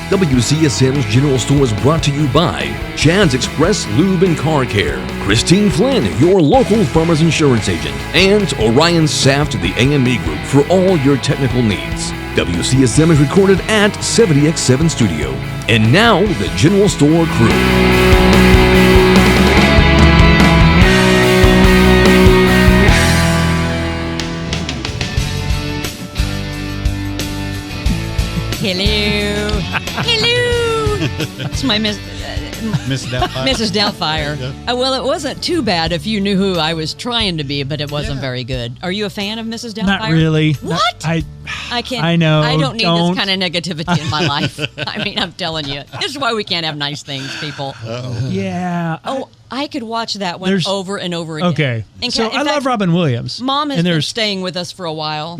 WCSM's General Store is brought to you by Chad's Express Lube and Car Care, Christine Flynn, your local farmer's insurance agent, and Orion Saft of the AME Group for all your technical needs. WCSM is recorded at 70X7 Studio. And now, the General Store crew. Hello. Hello. It's my Mrs. Doubtfire. Mrs. Doubtfire. Yeah. Well, it wasn't too bad if you knew who I was trying to be, but it wasn't very good. Are you a fan of Mrs. Doubtfire? Not really. What? I can't. I know. I don't need this kind of negativity in my life. I mean, I'm telling you. This is why we can't have nice things, people. Yeah. Oh, I could watch that one over and over again. Okay. In So I fact, love Robin Williams. Mom has and been staying with us for a while,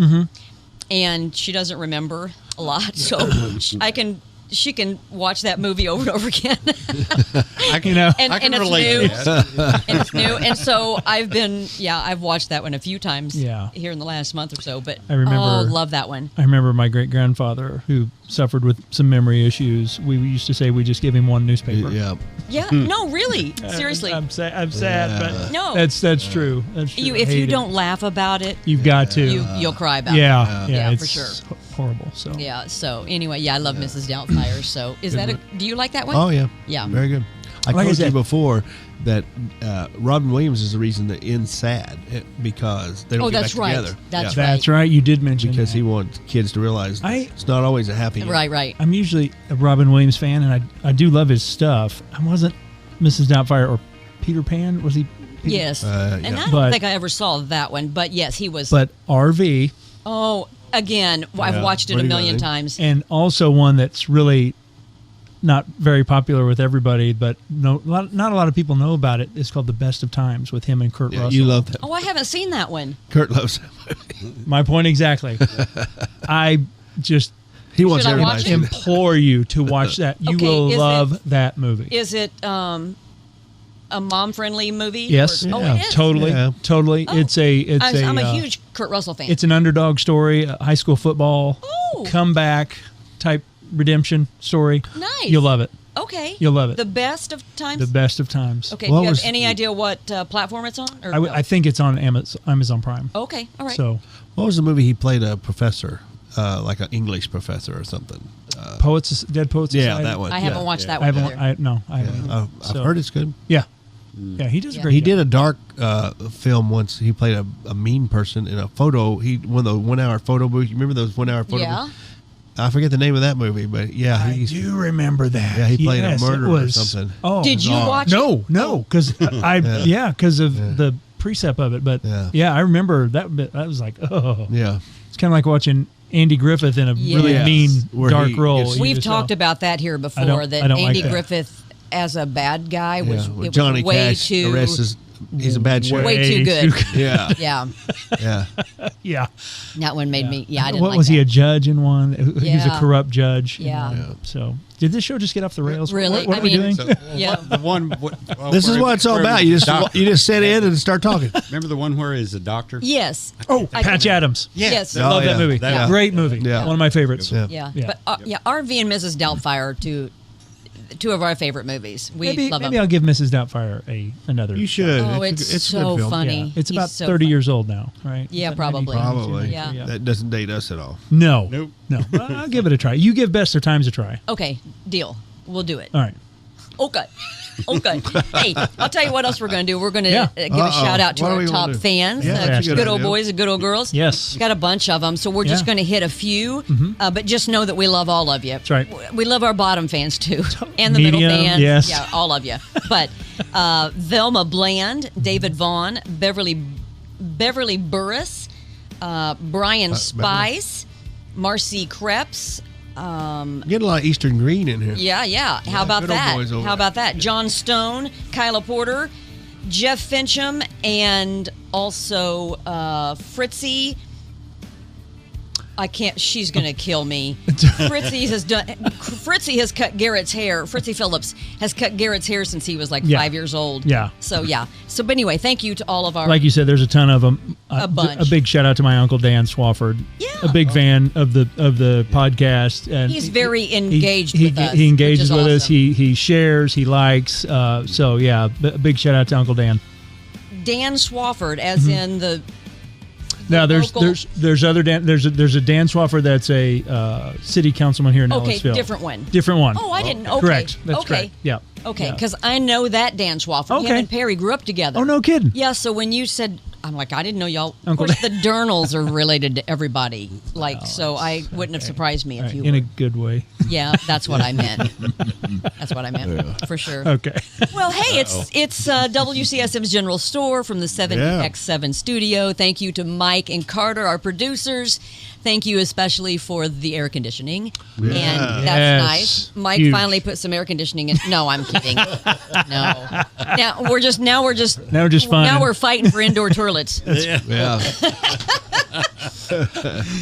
and she doesn't remember a lot, so she can watch that movie over and over again. I can relate to that. And it's new. And so I've watched that one a few times here in the last month or so. But I remember, love that one. I remember my great-grandfather who suffered with some memory issues. We used to say we just give him one newspaper. Yeah. Yeah, no, really, seriously. I'm sad, but no, that's true. That's true. If you don't laugh about it, you've got to. You'll cry about it. Yeah, for it's sure. Horrible. So yeah. So anyway, I love Mrs. Doubtfire. So do you like that one? Oh yeah. Yeah. Very good. I told you before that Robin Williams is the reason that ends sad because they don't get back together. That's right. That's right. You did mention because that. he wants kids to realize it's not always a happy end. Right. I'm usually a Robin Williams fan, and I do love his stuff. I wasn't Mrs. Doubtfire or Peter Pan. Was he? Yes. And I don't think I ever saw that one, but yes, he was. But RV. Oh, again, I've watched it a million times. And also one that's really not very popular with everybody, but not a lot of people know about it. It's called The Best of Times with him and Curt Russell. You love that. Oh, I haven't seen that one. Curt loves that movie. My point exactly. I just he wants everybody to implore you to watch that. You will love that movie. Is it a mom-friendly movie? Yes. Oh, it is? Totally. Totally. Oh. I'm a huge Curt Russell fan. It's an underdog story, a high school football comeback type redemption story. Nice. You'll love it. Okay. You'll love it. The Best of Times? The Best of Times. Okay. Do you have any idea what platform it's on? Or I think it's on Amazon Prime. Okay. All right. So, what was the movie he played a professor, like an English professor or something? Dead Poets Society? Yeah, that one. I haven't watched that one either. I haven't. I've heard it's good. Yeah. Yeah, he does a great job. He did a dark film once. He played a mean person in a photo. One of the 1 hour photo booths. You remember those 1 hour photo booths? I forget the name of that movie, but I do remember that. Yeah, he played a murderer or something. Oh, did you watch it? No, because because of the precept of it. But I remember that bit. I was like, oh, yeah. It's kind of like watching Andy Griffith in a really mean dark role. We've talked about that here before. That Andy Griffith as a bad guy was Johnny way Cash too. He's a bad sheriff. Way too good. Yeah. Yeah. That one made me. Yeah, I didn't. What like was that. he, a judge in one? He was a corrupt judge. Yeah. So did this show just get off the rails? Really? What are we doing? The one. This is what it's all about. You just sit in and start talking. Remember the one where he's a doctor? Yes. Patch Adams. Yes. I love that movie. Great movie. Yeah. One of my favorites. Yeah. But RV and Mrs. Doubtfire are two of our favorite movies. We love them. Maybe I'll give Mrs. Doubtfire another. You should. Oh, it's so funny. Yeah. It's about 30 years old now, right? Yeah, probably. Probably. Yeah. That doesn't date us at all. No. Nope. No. I'll give it a try. You give Best of Times a try. Okay, deal. We'll do it. All right. Okay. Hey, I'll tell you what else we're going to do. We're going to give a shout out to our top fans, good old boys and good old girls. Yes. Got a bunch of them, so we're just going to hit a few, but just know that we love all of you. That's right. We love our bottom fans too, and the middle fans. Yes. Yeah, all of you. But Velma Bland, David Vaughn, Beverly Burris, Brian Spice, Marcy Krebs, Get a lot of Eastern Green in here. Yeah. How about that? John Stone, Kyla Porter, Jeff Fincham, and also Fritzy. I can't. She's gonna kill me. Fritzy has cut Garrett's hair. Fritzy Phillips has cut Garrett's hair since he was like 5 years old. Yeah. So yeah. So but anyway, thank you to all of our. Like you said, there's a ton of them. A bunch. A big shout out to my uncle Dan Swafford. Yeah. A big fan of the podcast, and He's very engaged with us. He engages which is with us. awesome. He shares. He likes. So yeah, a big shout out to Uncle Dan. Dan Swafford, as in the. Now there's other Dan. There's a Dan Swafford that's a city councilman here in Ellisville. Different one. Different one. Oh, I didn't. Okay. Correct. That's okay. correct. Yeah. Okay, because I know that Dan Swafford. Okay. Him and Perry grew up together. Oh, no kidding. Yeah. So when you said, I'm like, I didn't know y'all. Uncle of course, the Durnalls are related to everybody. Like, so I wouldn't have surprised me if you in were. a good way. Yeah, that's what I meant. That's what I meant for sure. Okay. Well, hey, it's WCSM's General Store from the 7X7 studio. Thank you to Mike and Carter, our producers. Thank you especially for the air conditioning. Yeah. And that's Yes. nice. Mike Huge. finally put some air conditioning in. No, I'm kidding. No. Now we're just fun. Now we're fighting for indoor toilets. Yeah.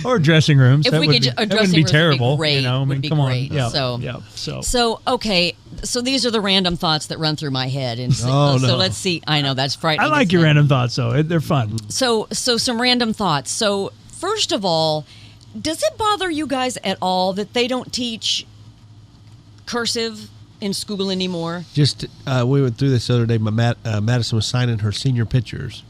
Or dressing rooms. If that we would could be, a that dressing wouldn't be rooms would be terrible. great, You know, I would mean, be come great. on. Yeah. So- yeah. So okay, so these are the random thoughts that run through my head, and so, Oh, so no. let's see. I know that's frightening. I like isn't your it? random thoughts, though. They're fun. So some random thoughts. So first of all, does it bother you guys at all that they don't teach cursive in school anymore? Just we went through this the other day. Madison was signing her senior pictures,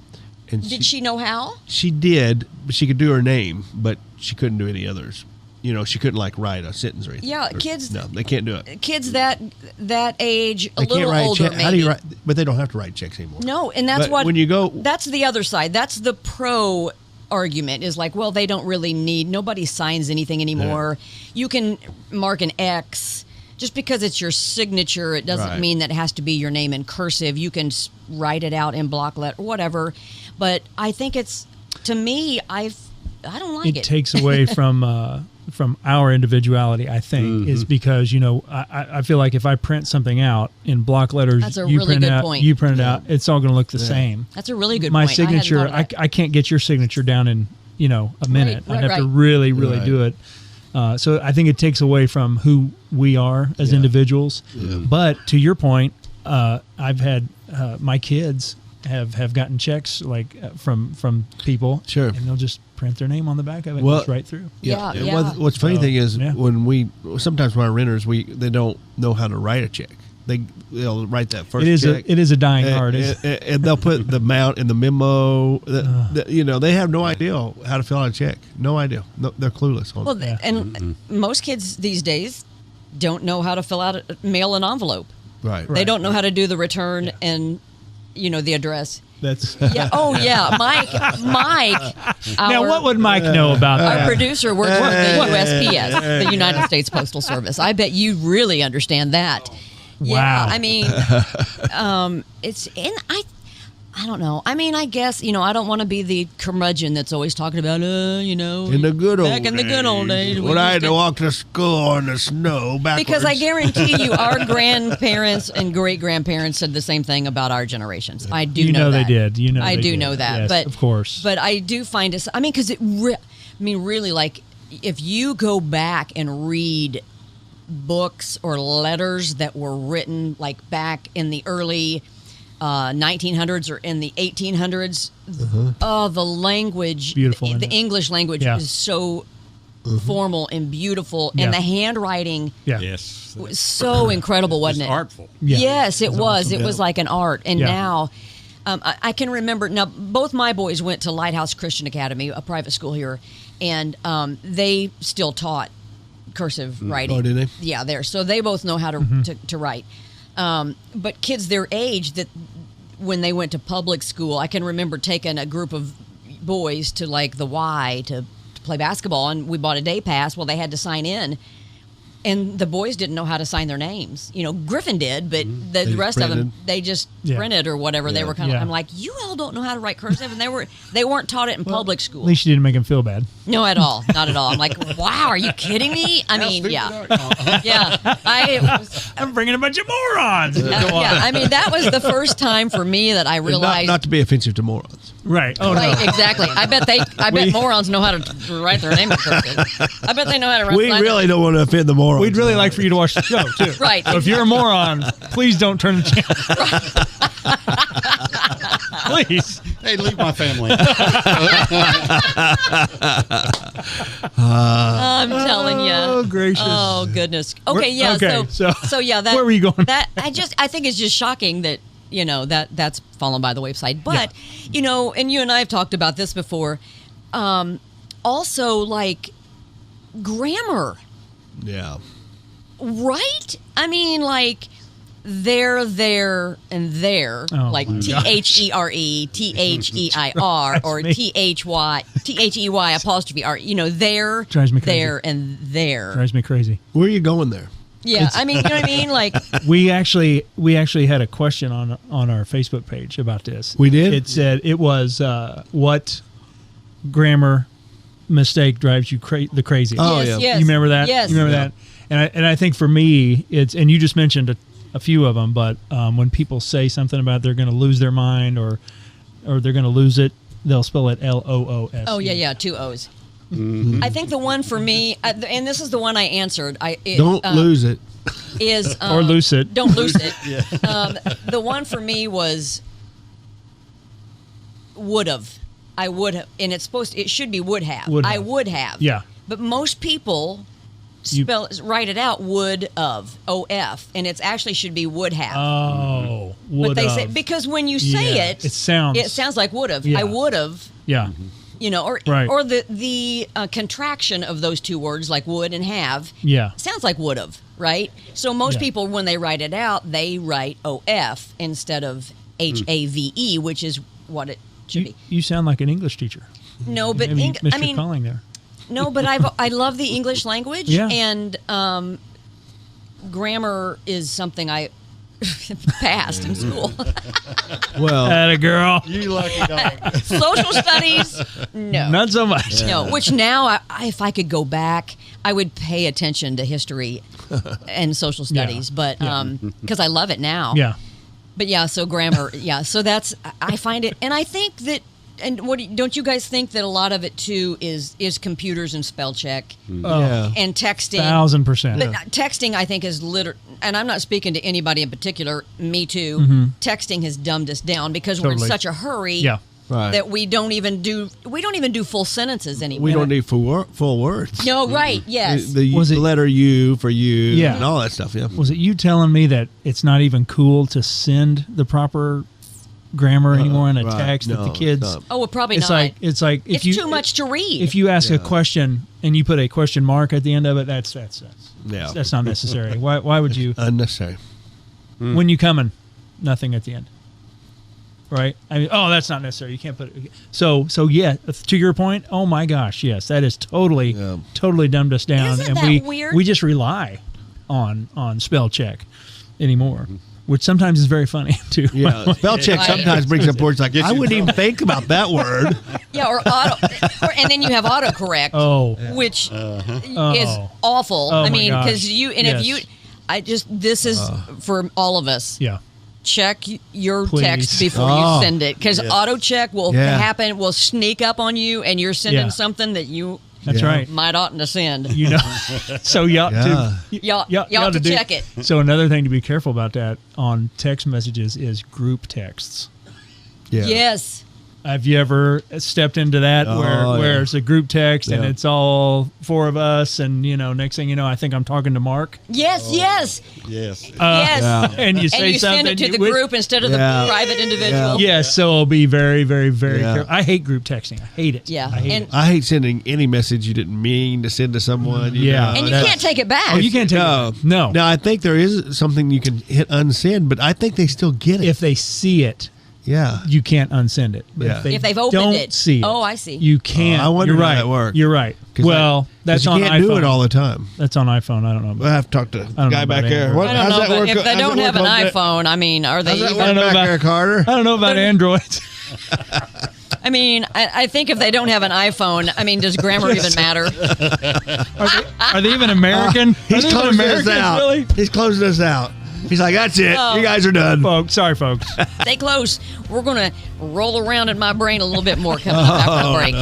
and Did she know how? She did, but she could do her name, but she couldn't do any others. You know, she couldn't like write a sentence or anything. Yeah, Or- kids- No, they can't do it. Kids that age, a They little can't write older, checks. maybe. How do you write? But they don't have to write checks anymore. No, and that's But what when you go. That's the other side. That's the pro argument is like, well, they don't really need. Nobody signs anything anymore. You can mark an X. Just because it's your signature, it doesn't Right. mean that it has to be your name in cursive. You can write it out in block letter, whatever. But I think it's, to me, I don't like it. It takes away from our individuality, I think, is because, you know, I feel like if I print something out in block letters, That's a you really print good out, point. you print it out, it's all going to look the same. That's a really good My point. I hadn't signature, thought of that. I can't get your signature down in, you know, a minute. right, I'd have to right. really Right. do it. So I think it takes away from who we are as individuals. But to your point, I've had my kids have gotten checks like from people, Sure. and they'll just print their name on the back of it, Well- just right through. Yeah, And yeah. What's funny So, thing is yeah. when sometimes when our renters they don't know how to write a check. They'll write that first. check. It is a dying art. And they'll put the amount in the memo. You know, they have no idea how to fill out a check. No idea. No, they're clueless. Well, and most kids these days don't know how to mail an envelope. right. They don't know how to do the return and, you know, the address. That's Yeah. Oh, yeah. Mike. now. What would Mike know about Our that? producer works for the USPS, the United States Postal Service. I bet you really understand that. Yeah, Wow. I mean, it's in I don't know. I mean, I guess, you know, I don't want to be the curmudgeon that's always talking about, you know, In the good old back in the good old days. we when I used had to to- walk to school in the snow backwards. Because I guarantee you, our grandparents and great grandparents said the same thing about our generations. I do You know they that. did. You know I they do did. know that. Yes, but of course. But I do find it. I mean, because really, like, if you go back and read books or letters that were written like back in the early 1900s or in the 1800s, oh, the language, Beautiful, the isn't it? English language Yeah. is so formal and beautiful, Yeah. and the handwriting Yeah. Yes. was so incredible, wasn't It's it? artful. Yeah. Yes, it was. awesome. It was like an art. And Yeah. now, I can remember. Now, both my boys went to Lighthouse Christian Academy, a private school here, and they still taught cursive writing. Oh, did they? Yeah, there. So they both know how to write. But kids their age, that when they went to public school, I can remember taking a group of boys to like the Y to play basketball, and we bought a day pass. Well, they had to sign in, and the boys didn't know how to sign their names. You know, Griffin did, but the They rest of them, printed. they just Yeah. printed or whatever. They were kind of. Yeah. I'm like, you all don't know how to write cursive, and they weren't taught it in public school. At least you didn't make him feel bad. No, at all, not at all. I'm like, wow, are you kidding me? I mean, yeah, yeah. I'm bringing a bunch of morons. Yeah, I mean, that was the first time for me that I realized. Not to be offensive to morons. Right. Oh, Right, no. exactly. I bet morons know how to write their name in cursive. I bet they know how to write. We really don't want to offend the morons. We'd really like for you to watch the show, too. Right, So if you're a moron, please don't turn the channel. Please. Hey, leave my family. I'm telling you. Oh, gracious. Oh goodness. Okay, yeah. Okay, So yeah, that. where were you going? That I think it's just shocking that that's fallen by the wayside. But and you and I have talked about this before. Also, like grammar, Yeah. right? I mean, like there, and there, Oh, like my gosh. THERE, THEIR, or me. THEY apostrophe R. There, Drives me crazy. there, and there. Drives me crazy. Where are you going there? Yeah, I mean, you know what I mean? Like, We actually had a question on our Facebook page about this. We did? It said it was what grammar mistake drives you the craziest. Oh, yes, yeah. yes. You remember that? Yes. You remember that? And I think for me, it's, and you just mentioned a few of them, but when people say something about they're going to lose their mind or they're going to lose it, they'll spell it LOOS. Oh, yeah, 2 O's. Mm-hmm. I think the one for me, and this is the one I answered. Don't lose it. Is Or loose it. Don't lose it. The one for me was would have. I would have, and it should be would have. Would I have. would have. Yeah. But most people write it out would of OF, and it actually should be would have. Oh, but would they say have. because when you say Yeah, it, it sounds like would have. Yeah. I would have. Yeah. Or Right. or the contraction of those two words like would and have. Yeah. Sounds like would have, right? So most Yeah. people when they write it out, they write OF instead of HAVE, which is what it should be. You sound like an English teacher. No, but Maybe Mr. I mean, Calling there. no, but I love the English language, Yeah. and grammar is something I passed in school. Well, Atta girl. You lucky dog. Social studies, no. Not so much. No, which now, if I could go back, I would pay attention to history and social studies, but because I love it now. Yeah. But yeah, so grammar, yeah. So I find it, and I think that, and don't you guys think that a lot of it too is computers and spell check yeah. and texting? 1,000%. But texting, I think, is and I'm not speaking to anybody in particular. Me too. Texting has dumbed us down because we're in Totally. such a hurry. Yeah. Right. That we don't even do full sentences anymore. We don't need full words. No, right? Yes. The Was it- letter U for you Yeah. and all that stuff, yeah. Was it you telling me that it's not even cool to send the proper grammar anymore in a right. text that No, the kids? it's not. Oh, well, probably It's not. like if it's you too much to read. If you ask a question and you put a question mark at the end of it, that's Yeah. that's not necessary. Why would you? Unnecessary. When you coming, nothing at the end. Right? I mean, oh, that's not necessary. You can't put it. So yeah, to your point, oh my gosh, yes, that is totally dumbed us down. Isn't and that weird? we just rely on spell check anymore, which sometimes is very funny too. Yeah. Spell check Right. sometimes brings up words like, I wouldn't even think about that word. Yeah, and then you have autocorrect, which is awful. Oh I my mean, gosh. because this is for all of us. Yeah. Check your Please. text before you send it, because auto check will happen, will sneak up on you, and you're sending something that you That's right. might oughtn't to send. You know, so you ought to You ought to check it. So another thing to be careful about that on text messages is group texts. Yeah. Yes. Have you ever stepped into that where it's a group text and it's all four of us, and next thing you know, I think I'm talking to Mark. Yes. Yes. Yes. Yes. And you say And you something send it to the which- group instead of the private individual. Yes, so I'll be very, very, very careful. I hate group texting. I hate it. Yeah. I hate And- it. I hate sending any message you didn't mean to send to someone. You Yeah. know, And you that's- can't take it back. Oh, you can't take No. it. No. Now, I think there is something you can hit unsend, but I think they still get it. If they see it, yeah. you can't unsend it. But Yeah. If they've opened don't it. see it. Oh, I see. You can't. I wonder You're how right. that works. You're right. 'Cause Well, that's you on can't iPhone. do it all the time. That's on iPhone. I don't know. We'll have to talk to the don't guy know back about there. Android. I don't how's know, that but work? if they How's don't that have work an on that- iPhone, I mean, are they How's that even? work don't know back about- there, Carter? I don't know about Androids. I mean, I think if they don't have an iPhone, I mean, does grammar even matter? Are they even American? He's Are they even closing us Americans, out. really? He's closing us out. He's like, that's it. You guys are done. Folks, sorry, folks. Stay close. We're going to roll around in my brain a little bit more coming up after the break.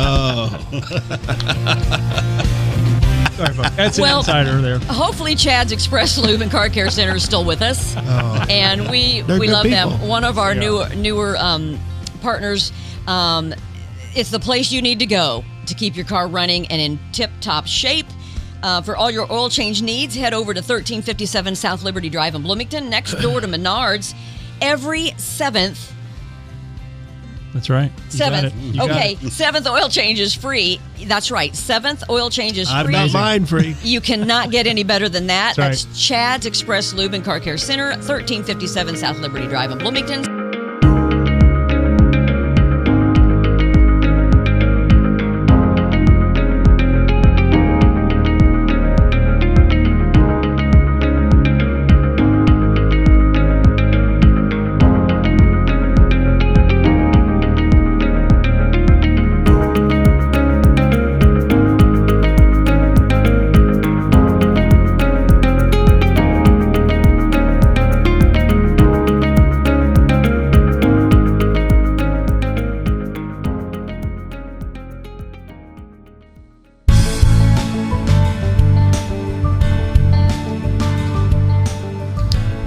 Sorry, folks. That's an insider there. Hopefully, Chad's Express Lube and Car Care Center is still with us, and we love them. One of our newer partners. It's the place you need to go to keep your car running and in tip-top shape. For all your oil change needs, head over to 1357 South Liberty Drive in Bloomington, next door to Menards, every 7th. That's right. Seventh. Okay, 7th oil change is free. That's right. 7th oil change is free. I've got mine free. You cannot get any better than that. That's That's Chad's Express Lube and Car Care Center, 1357 South Liberty Drive in Bloomington.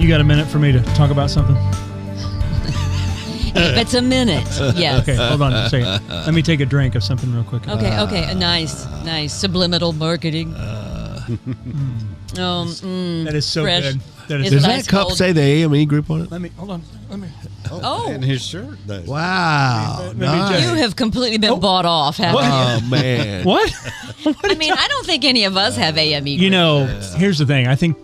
You got a minute for me to talk about something? If it's a minute, yes. Okay, hold on a second. Let me take a drink of something real quick. Okay. Nice. Subliminal marketing. That is so fresh. good. That It's Does nice that cup cold. say the AME group on it? Let me hold on. Let me. Oh. And his shirt does. Wow. Let me Nice. You have completely been bought off, haven't you? Oh, man. What? I mean, I don't think any of us have AME. You know, here's the thing. I think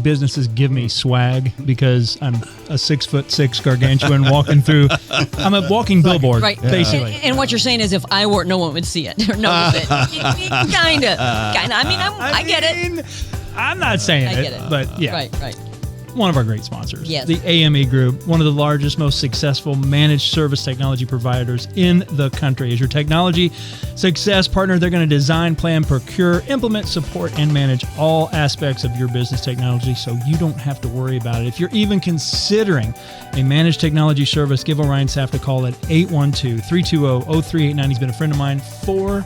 businesses give me swag because I'm a 6'6" gargantuan walking through. I'm a walking billboard, right. basically. And what you're saying is, if I weren't, no one would see it or notice it. Kinda. I mean, I get it. I'm not saying I get it. but yeah. Right. One of our great sponsors, Yes. the AME Group, one of the largest, most successful managed service technology providers in the country. As your technology success partner, they're going to design, plan, procure, implement, support, and manage all aspects of your business technology so you don't have to worry about it. If you're even considering a managed technology service, give Orion Saft a call at 812-320-0389. He's been a friend of mine forever.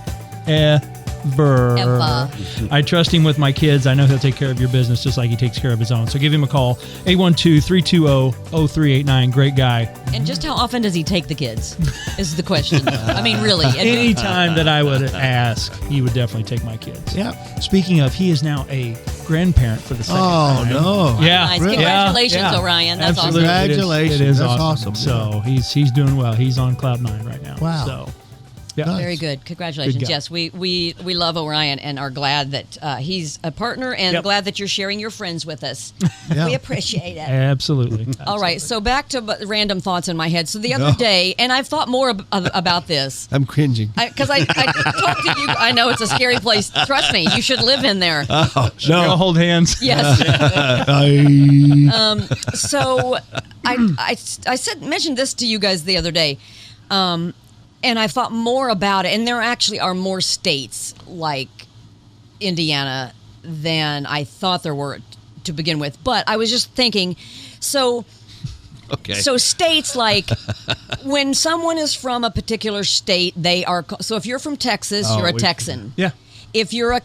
Ever. I trust him with my kids. I know he'll take care of your business just like he takes care of his own. So give him a call, 812-320-0389. Great guy. And just how often does he take the kids? Is the question. I mean, really. Any time that I would ask, he would definitely take my kids. Yeah. Speaking of, he is now a grandparent for the second time. No. Yeah. Nice. Really? Congratulations, Yeah. Orion. That's Absolutely. awesome. Congratulations. It is That's awesome. awesome. So he's doing well. He's on cloud 9 right now. Wow. So, yeah. Nice. Very good. Congratulations. Good guy. Yes, we love Orion and are glad that he's a partner and Yep. glad that you're sharing your friends with us. Yeah. We appreciate it. Absolutely. All right, so back to random thoughts in my head. So the other day, and I've thought more about this. I'm cringing. Because I talked to you. I know it's a scary place. Trust me, you should live in there. Oh, We all hold hands. Yes. I- So I mentioned this to you guys the other day, and I thought more about it. And there actually are more states like Indiana than I thought there were to begin with. But I was just thinking, so states like when someone is from a particular state, they are. So if you're from Texas, you're a Texan. Yeah. If you're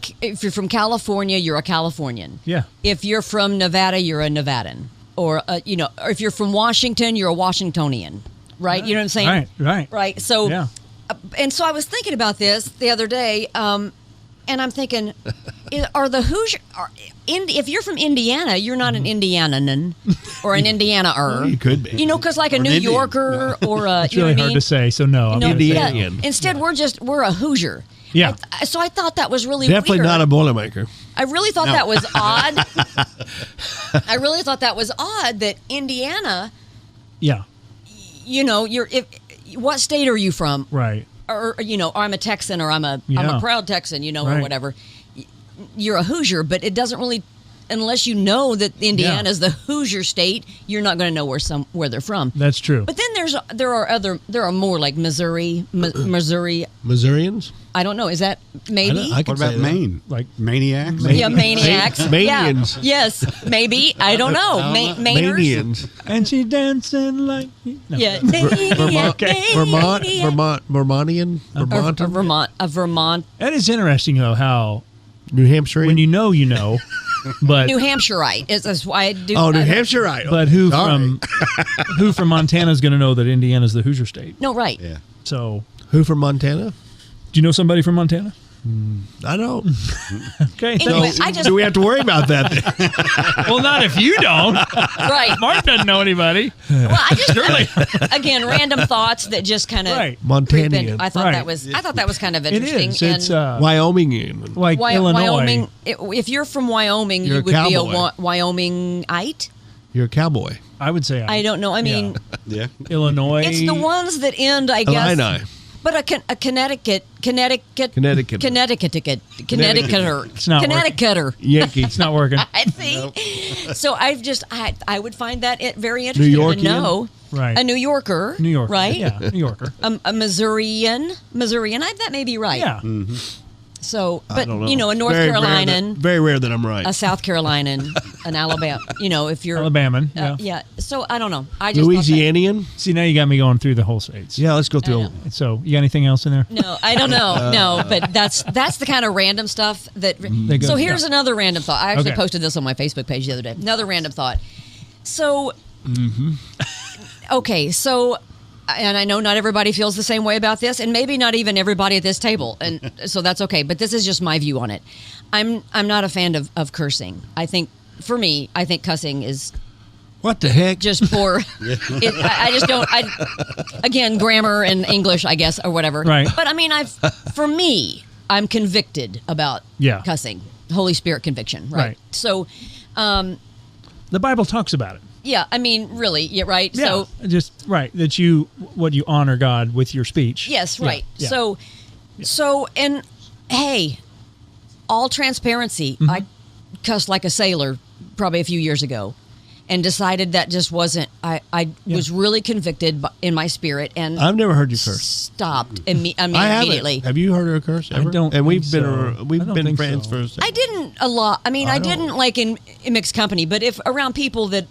from California, you're a Californian. Yeah. If you're from Nevada, you're a Nevadan, or or if you're from Washington, you're a Washingtonian, right? You know what I'm saying? Right. So, Yeah. And so I was thinking about this the other day, and I'm thinking, are the Hoosier? If you're from Indiana, you're not an Indiananan or an Indiana-er. You could be. You know, because like a New Indian. Yorker or a It's you know really what I hard mean? to say, so no. I'm No, gonna say yeah. Indian. Instead, we're a Hoosier. Yeah. So I thought that was really Definitely weird. not a Boilermaker. I really thought that was odd. I really thought that was odd that Indiana, Yeah. what state are you from? Right. Or I'm a Texan, or I'm a Yeah. proud Texan, or Right. whatever. You're a Hoosier, but it doesn't really. unless you know that Indiana is the Hoosier state, you're not going to know where they're from. That's true. But then there are more like Missouri. Missourians? I don't know. Is that maybe? I could What about say that. Maine? Like Maniacs? Yeah, maniacs. Manians. Yeah. Yes, maybe. I don't know. Mainers. Manians. and she dancing like no. Yeah. Vermontian? Vermonter? Vermont. That is interesting though how New Hampshire? when you know, but New Hampshireite. That's why I do. New Hampshire, right. but who from Montana is going to know that Indiana's the Hoosier state? No, right. Yeah. So, Who from Montana? do you know somebody from Montana? I don't. Okay. Anyway, so, I just Do we have to worry about that then? well, not if you don't. right. Mark doesn't know anybody. Well, I just again random thoughts that just kind of Right. Montanian. I thought Right. that was kind of It interesting. is. It's Wyomingian. like Illinois. Wyoming. If you're from Wyoming, You're you a would be a cowboy. Wyomingite. You're a cowboy. I would say I don't know. I mean, Yeah. Illinois. it's the ones that end, I guess. Illini. But a Connecticuter. Connecticuter. It's not Connecticuter. Yankee. It's not working. I think. So I would find that very interesting to Yorkian? know. Right. A New Yorker. New Yorker. Right? Yeah, New Yorker. A Missourian. That may be right. Yeah. So, I but don't know. you know, a North Very rare Carolinian, very rare that I'm right. a South Carolinian, an Alabama. You know, if you're Alabaman. Yeah. yeah. So I don't know. I just thought Louisianian? See, now you got me going through the whole states. Yeah, let's go through I them. know. So, you got anything else in there? No, I don't know. No, but that's the kind of random stuff that. They go- So here's yeah. another random thought. I actually Okay. posted this on my Facebook page the other day. Another random thought. So. Okay, so. And I know not everybody feels the same way about this, and maybe not even everybody at this table, and so that's okay. But this is just my view on it. I'm not a fan of cursing. I think for me, cussing is What the heck? just poor. I just don't. Again, grammar and English, I guess, or whatever. Right. But I mean, I'm convicted about Yeah. cussing. Holy Spirit conviction. Right. Right. So, The Bible talks about it. yeah. I mean, really. Yeah. Right. Yeah. So. Just, right. That you honor God with your speech. Yes, Yeah, right. yeah. So, and hey, all transparency, Mm-hmm. I cussed like a sailor probably a few years ago, and decided that just wasn't. I was really convicted in my spirit, and I've never heard you curse. stopped I haven't. immediately. Have you heard her curse ever? don't And we've think been so. we've I don't been think friends so. for a second. I didn't a lot. I mean, I didn't like in mixed company, but if around people that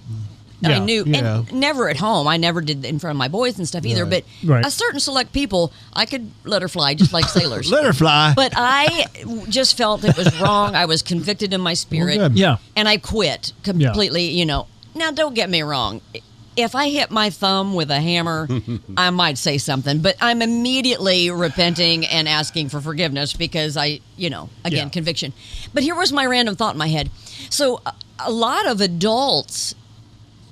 I Yeah, knew, yeah. and never at home. I never did in front of my boys and stuff either. Right. But Right. a certain select people, I could let her fly just like sailors. Let her fly. But I just felt it was wrong. I was convicted in my spirit. Well, good. Yeah. And I quit completely, you know. Now, don't get me wrong. If I hit my thumb with a hammer, I might say something. But I'm immediately repenting and asking for forgiveness because Yeah. conviction. But here was my random thought in my head. So a lot of adults,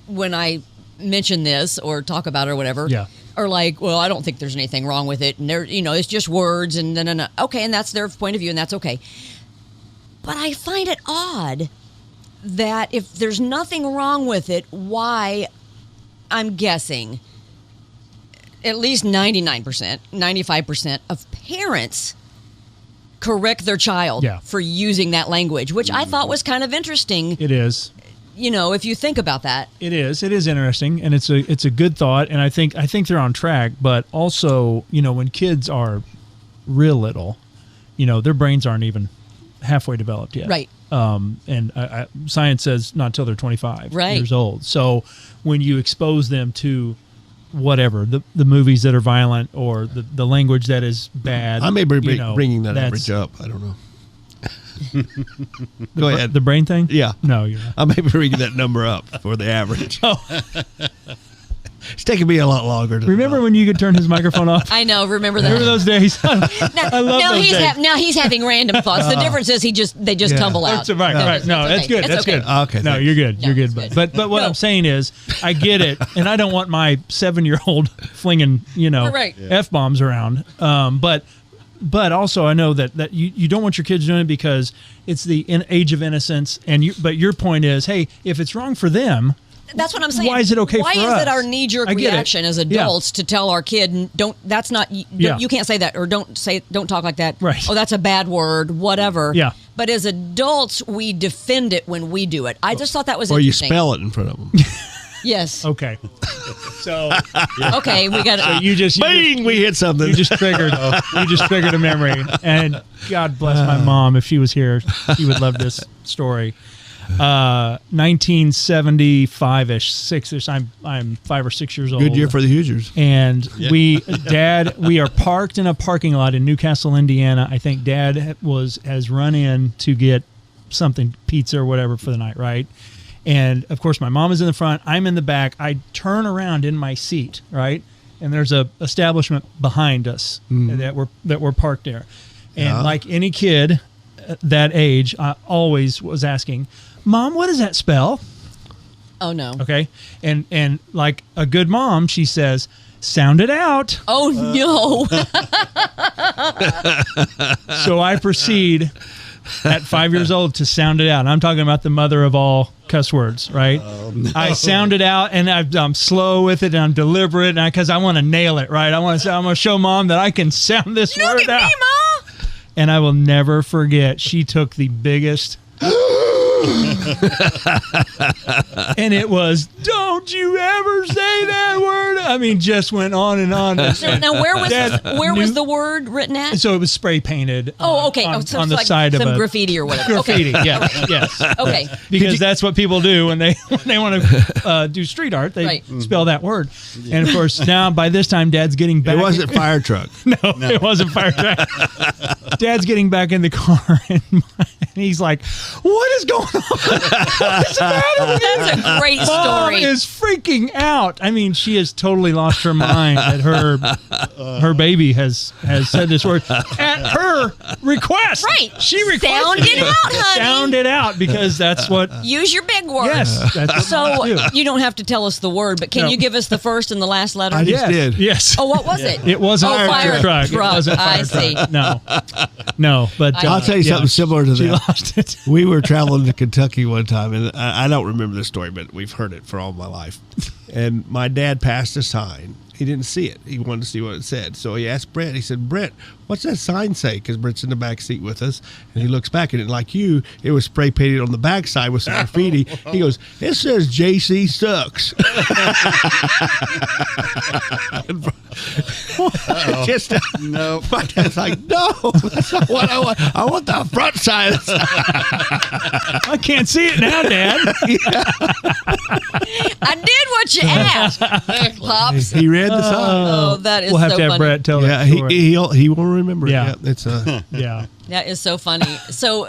when I mention this or talk about it or whatever, Yeah. are like, well, I don't think there's anything wrong with it. And it's just words and no. Okay, and that's their point of view and that's okay. But I find it odd that if there's nothing wrong with it, why, I'm guessing, at least 99%, 95% of parents correct their child Yeah. for using that language, which I thought was kind of interesting, It is. if you think about that. It is. It is interesting, and it's a good thought. And I think they're on track. But also, when kids are real little, their brains aren't even halfway developed yet. Right. And science says not until they're 25 Right. years old. So when you expose them to whatever the movies that are violent or the language that is bad, I may be you bringing that that's- average up. I don't know. Go ahead. The brain thing? Yeah. No, you're not. I may be bringing that number up for the average. Oh. It's taking me a lot longer to Remember when you could turn his microphone off? I know. Remember that. Remember those days? I love now those he's days. now he's having random thoughts. The difference is they just Yeah. tumble out. That's right, right. No, It's that's okay. good. It's That's okay. good. Okay, No, thanks. you're good. No, You're it's good. good. But what No. I'm saying is, I get it, and I don't want my 7-year-old flinging Right. f-bombs around. But also I know that you don't want your kids doing it because it's the age of innocence. But your point is, hey, if it's wrong for them. That's what I'm saying. Why is it okay Why for is us? it our knee-jerk I get it. reaction as Yeah. adults to tell our kid, Yeah. you can't say that, or don't talk like that. Right. Oh, that's a bad word, whatever. Yeah. But as adults, we defend it when we do it. I just thought that was Or you interesting. spell it in front of them. Yes. Okay. So Okay, we got so you just Bing! We hit something. you just triggered a memory. And God bless my mom. If she was here, she would love this story. 1975-ish, 6-ish. I'm 5 or 6 years old. Good year for the Hoosiers. And we are parked in a parking lot in Newcastle, Indiana. I think Dad has run in to get something, pizza or whatever for the night, right? And of course, my mom is in the front. I'm in the back. I turn around in my seat, right? And there's a establishment behind us that we're parked there. And like any kid that age, I always was asking, Mom, what does that spell? Oh no. Okay. And like a good mom, she says, sound it out. Oh no. So I proceed at 5 years old to sound it out. And I'm talking about the mother of all cuss words, right? Oh, no. I sound it out, and I'm slow with it, and I'm deliberate, because I want to nail it, right? I'm going to show Mom that I can sound this word Look at out. me, Mom. And I will never forget, she took the biggest and it was, don't you ever say that word. I mean, just went on and on. So now where was the word written at? So it was spray painted. Oh, okay. On the like side of some a graffiti or whatever. Graffiti, Okay. yes. Okay. Because that's what people do when they want to do street art. They spell that word. And of course, now by this time, Dad's getting back. It wasn't fire truck. No, it wasn't fire truck. Dad's getting back in the car, and he's like, "What is going on? What's the matter with you?" That's a great Mom story. is freaking out. I mean, she has totally lost her mind that her baby has said this word at her request. Right. She requested Sound it out, honey. Sound it out, because that's what. Use your big words. Yes. That's what So we do. you don't have to tell us the word, but can No. you give us the first and the last letter? I just Yes. did. Yes. Oh, what was it? It wasn't fire truck. It truck. wasn't fire I see. truck. No. But I'll tell you something similar to She that. lost it. We were traveling to Kentucky one time, and I don't remember the story, but we've heard it for all my life. And my dad passed a sign. He didn't see it. He wanted to see what it said. So he asked Brett. He said, "Brett, what's that sign say?" Because Brett's in the back seat with us. And he looks back at it like you. It was spray painted on the backside with some graffiti. He goes, "It says JC sucks." Just No. my dad's like, "No, that's not what I want. I want the front side." I can't see it now, Dad. I did what you asked, Pops. He read the sign. Oh, that is We'll have so to have funny. Brett tell Yeah, that story. he will remember. it. Yeah. It's Yeah. That is so funny. So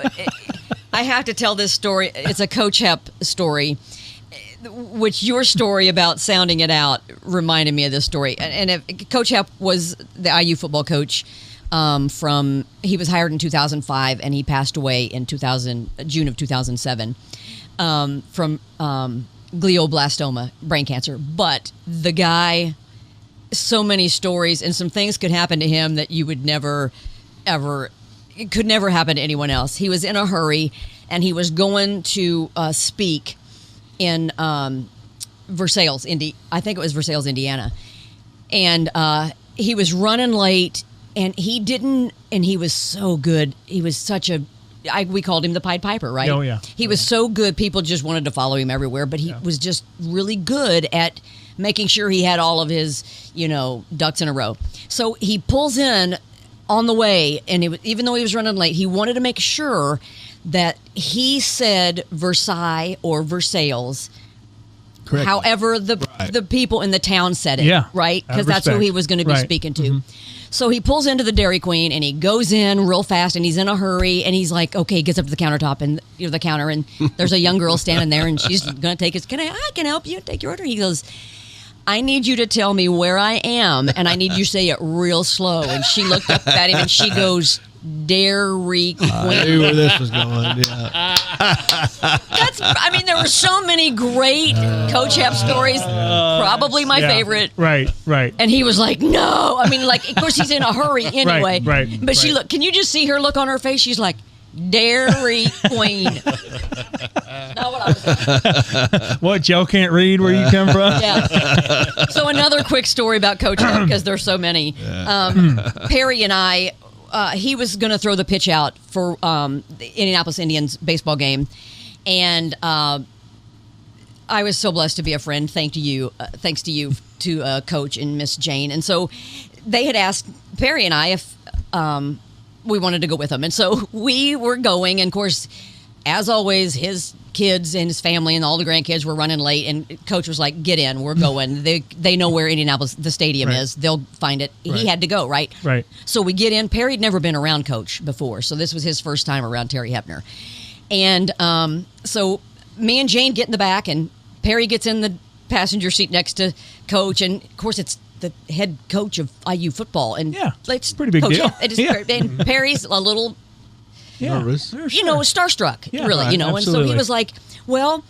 I have to tell this story. It's a Coach Hep story, which your story about sounding it out reminded me of this story. And Coach Hep was the IU football coach he was hired in 2005 and he passed away in June of 2007 from glioblastoma, brain cancer. But the guy, so many stories, and some things could happen to him that you would never, ever, it could never happen to anyone else. He was in a hurry, and he was going to speak in Versailles, I think it was Versailles, Indiana. And he was running late, and he was so good. He was such we called him the Pied Piper, right? Oh, yeah. He was so good, people just wanted to follow him everywhere, but he was just really good at making sure he had all of his, ducks in a row. So he pulls in on the way, and even though he was running late, he wanted to make sure that he said Versailles or Versailles, correct. however the people in the town said it, Yeah. right? Out of Because that's who respect. he was going to be Right. speaking to. So he pulls into the Dairy Queen, and he goes in real fast, and he's in a hurry, and he's like, okay, gets up to the countertop and the counter, and there's a young girl standing there, and she's going to take his, I can help you take your order. He goes, I need you to tell me where I am, and I need you to say it real slow. And she looked up at him, and she goes, Dairy Queen. I knew where this was going. Yeah. There were so many great Coach Hep stories. Probably my favorite. Right. And he was like, no. Of course, he's in a hurry anyway. Right. But she look. Can you just see her look on her face? She's like, Dairy Queen. Not what I was saying. What, y'all can't read where you come from? Yeah. So another quick story about Coach Hep, because there's so many. Perry and I he was going to throw the pitch out for the Indianapolis Indians baseball game, and I was so blessed to be a friend. Thanks to you, Coach and Miss Jane. And so they had asked Perry and I if we wanted to go with them, and so we were going. And of course, as always, his kids and his family and all the grandkids were running late, and Coach was like, "Get in, we're going." They know where Indianapolis the stadium is. They'll find it. He had to go, right? Right. So we get in. Perry'd never been around Coach before, so this was his first time around Terry Hepner. And so me and Jane get in the back, and Perry gets in the passenger seat next to Coach, and of course it's the head coach of IU football, and it's pretty big deal. It is, and Perry's a little nervous, starstruck, really, right, and so absolutely. he was like, "Well,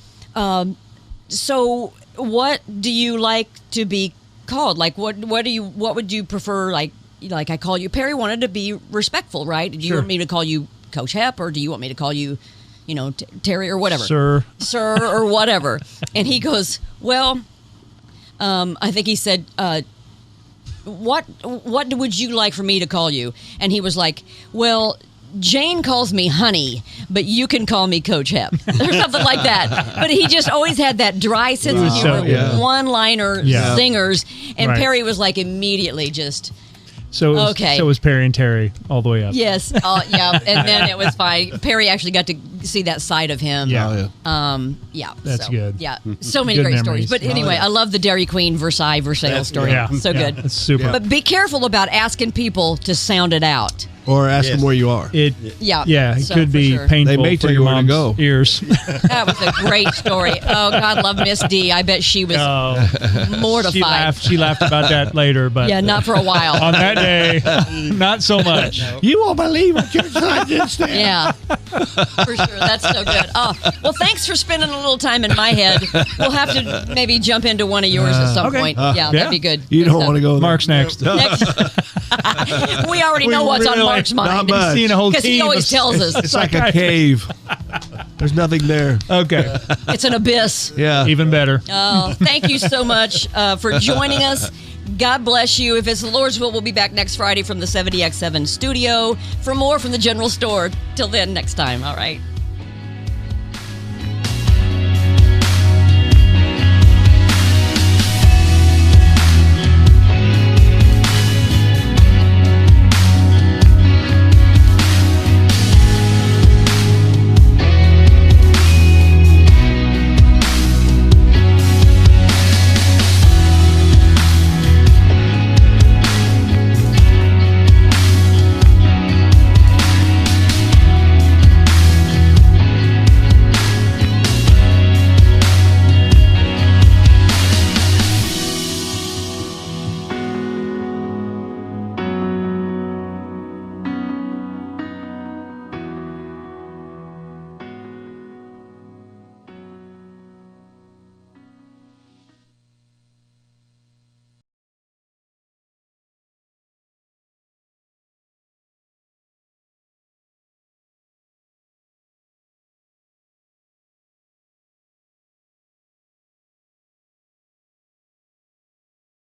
so what do you like to be called? Like, what would you prefer? Like I call you." Perry wanted to be respectful, right? Do you want me to call you Coach Hep, or do you want me to call you, Terry or whatever, sir, or whatever? And he goes, "Well, I think he said." What would you like for me to call you? And he was like, "Well, Jane calls me Honey, but you can call me Coach Hep," or something like that. But he just always had that dry sense of humor, one-liner singers. And Perry was like immediately just... So it was Perry and Terry all the way up. Yes, and then it was fine. Perry actually got to see that side of him. That's good. Yeah, so many Good great memories. stories. But anyway, I love the Dairy Queen Versailles story. So good. It's super. But be careful about asking people to sound it out. Or ask them where you are. It So could be sure. painful They may for tell your you where to mom's go. ears. That was a great story. Oh, God love Miss D. I bet she was mortified. She laughed about that later, but Yeah, not for a while. on that day, not so much. You won't believe what your son just said. Yeah, for sure. That's so good. Oh, well, thanks for spending a little time in my head. We'll have to maybe jump into one of yours at some Okay. point. That'd be good. You Good don't stuff. want to go there. Mark's next. Next. We already know what's on really- Mark's not mind. much. Seen a whole Because he team always of- tells us It's like a cave. There's nothing there. Okay, it's an abyss. Yeah. even better. Oh, thank you so much for joining us. God bless you. If it's the Lord's will, we'll be back next Friday from the 70X7 studio for more from the general store. Till then, next time. All right.